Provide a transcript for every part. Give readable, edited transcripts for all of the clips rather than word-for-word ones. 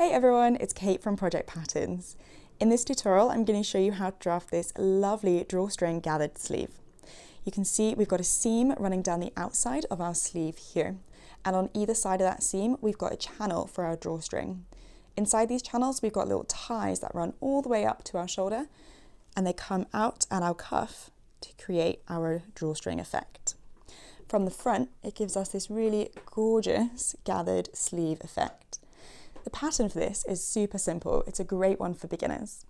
Hey everyone, it's Kate from Project Patterns. In this tutorial, I'm going to show you how to draft this lovely drawstring gathered sleeve. You can see we've got a seam running down the outside of our sleeve here, and on either side of that seam, we've got a channel for our drawstring. Inside these channels, we've got little ties that run all the way up to our shoulder, and they come out at our cuff to create our drawstring effect. From the front, it gives us this really gorgeous gathered sleeve effect. The pattern for this is super simple. It's a great one for beginners.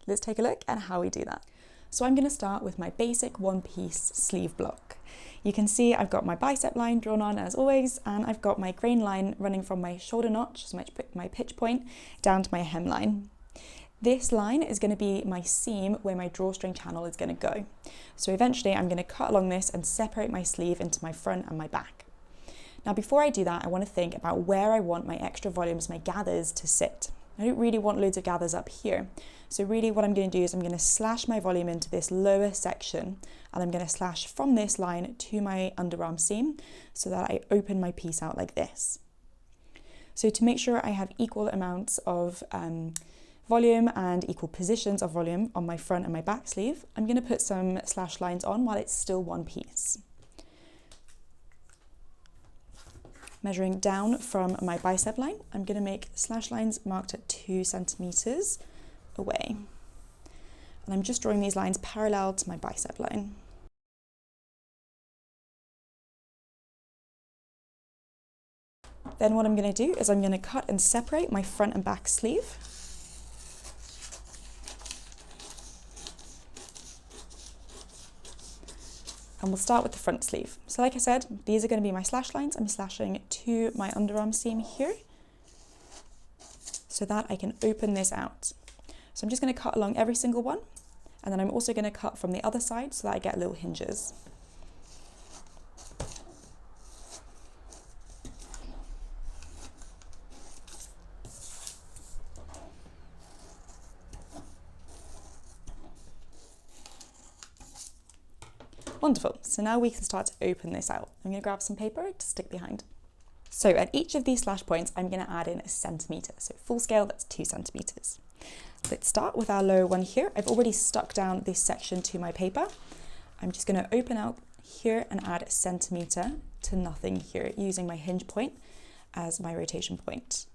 Let's take a look at how we do that. So I'm going to start with my basic one-piece sleeve block. You can see I've got my bicep line drawn on as always, and I've got my grain line running from my shoulder notch, so my pitch point, down to my hemline. This line is going to be my seam where my drawstring channel is going to go. So eventually I'm going to cut along this and separate my sleeve into my front and my back. Now before I do that, I want to think about where I want my extra volumes, my gathers, to sit. I don't really want loads of gathers up here. So really what I'm going to do is I'm going to slash my volume into this lower section, and I'm going to slash from this line to my underarm seam so that I open my piece out like this. So to make sure I have equal amounts of volume and equal positions of volume on my front and my back sleeve, I'm going to put some slash lines on while it's still one piece. Measuring down from my bicep line, I'm going to make slash lines marked at 2 centimeters away. And I'm just drawing these lines parallel to my bicep line. Then what I'm going to do is I'm going to cut and separate my front and back sleeve. And we'll start with the front sleeve. So like I said, these are going to be my slash lines. I'm slashing to my underarm seam here so that I can open this out. So I'm just going to cut along every single one, and then I'm also going to cut from the other side so that I get little hinges. Wonderful, so now we can start to open this out. I'm going to grab some paper to stick behind. So at each of these slash points, I'm going to add in a centimetre. So full scale, that's 2 centimetres. Let's start with our lower one here. I've already stuck down this section to my paper. I'm just going to open out here and add a centimetre to nothing here, using my hinge point as my rotation point.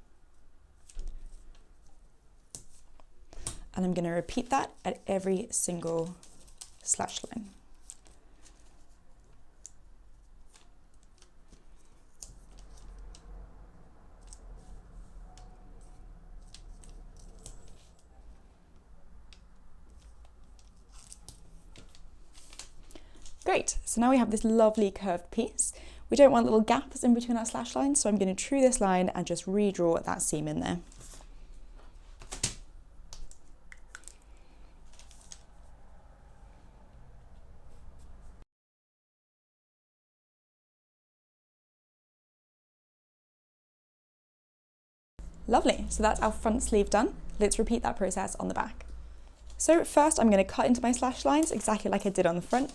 And I'm going to repeat that at every single slash line. Great, so now we have this lovely curved piece. We don't want little gaps in between our slash lines, so I'm going to true this line and just redraw that seam in there. Lovely, so that's our front sleeve done. Let's repeat that process on the back. So first I'm going to cut into my slash lines exactly like I did on the front.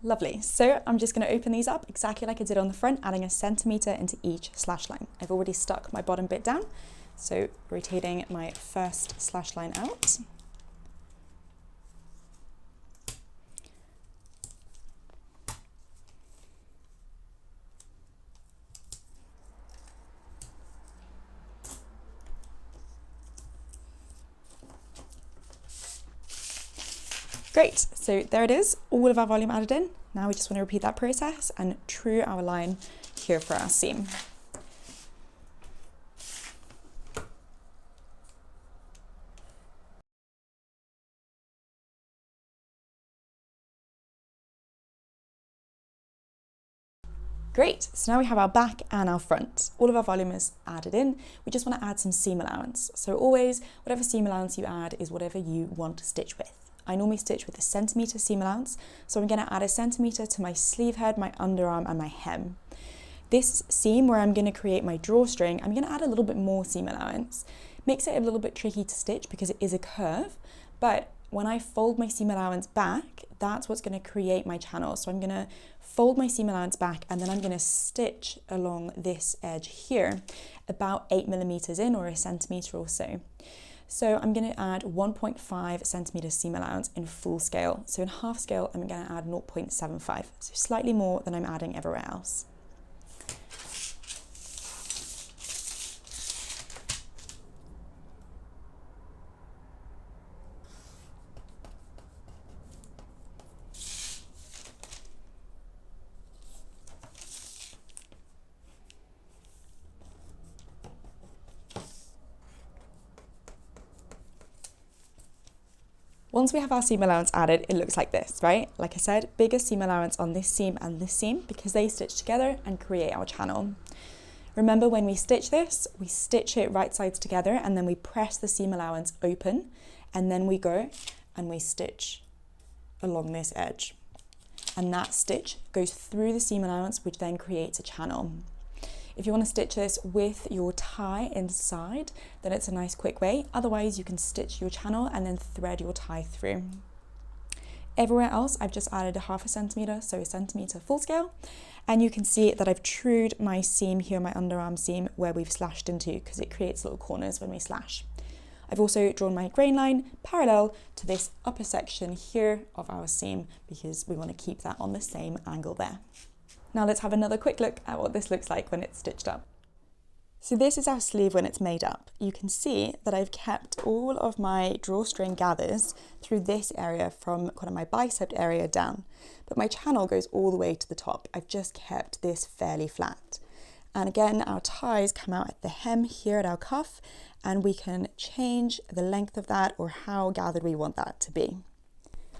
Lovely, so I'm just going to open these up exactly like I did on the front, adding a centimetre into each slash line. I've already stuck my bottom bit down, so rotating my first slash line out. Great, so there it is, all of our volume added in. Now we just want to repeat that process and true our line here for our seam. Great, so now we have our back and our front. All of our volume is added in. We just want to add some seam allowance. So always, whatever seam allowance you add is whatever you want to stitch with. I normally stitch with a centimetre seam allowance, so I'm going to add a centimetre to my sleeve head, my underarm and my hem. This seam where I'm going to create my drawstring, I'm going to add a little bit more seam allowance. Makes it a little bit tricky to stitch because it is a curve, but When I fold my seam allowance back, that's what's going to create my channel. So I'm going to fold my seam allowance back, and then I'm going to stitch along this edge here about 8 millimeters in, or a centimeter or so. So I'm going to add 1.5 centimeters seam allowance in full scale. So in half scale, I'm going to add 0.75, so slightly more than I'm adding everywhere else. Once we have our seam allowance added, it looks like this, right? Like I said, bigger seam allowance on this seam and this seam because they stitch together and create our channel. Remember, when we stitch this, we stitch it right sides together and then we press the seam allowance open, and then we go and we stitch along this edge. And that stitch goes through the seam allowance, which then creates a channel. If you want to stitch this with your tie inside, then it's a nice quick way. Otherwise, you can stitch your channel and then thread your tie through. Everywhere else, I've just added a 0.5 centimeter, so a centimeter full scale. And you can see that I've trued my seam here, my underarm seam, where we've slashed into, because it creates little corners when we slash. I've also drawn my grain line parallel to this upper section here of our seam, because we want to keep that on the same angle there. Now let's have another quick look at what this looks like when it's stitched up. So this is our sleeve when it's made up. You can see that I've kept all of my drawstring gathers through this area from kind of my bicep area down, but my channel goes all the way to the top. I've just kept this fairly flat. And again, our ties come out at the hem here at our cuff, and we can change the length of that or how gathered we want that to be.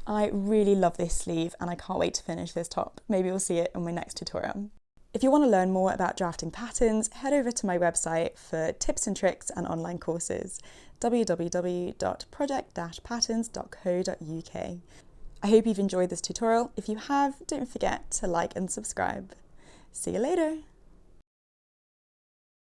I really love this sleeve and I can't wait to finish this top. Maybe we'll see it in my next tutorial. If you want to learn more about drafting patterns, head over to my website for tips and tricks and online courses, www.project-patterns.co.uk. I hope you've enjoyed this tutorial. If you have, don't forget to like and subscribe. See you later.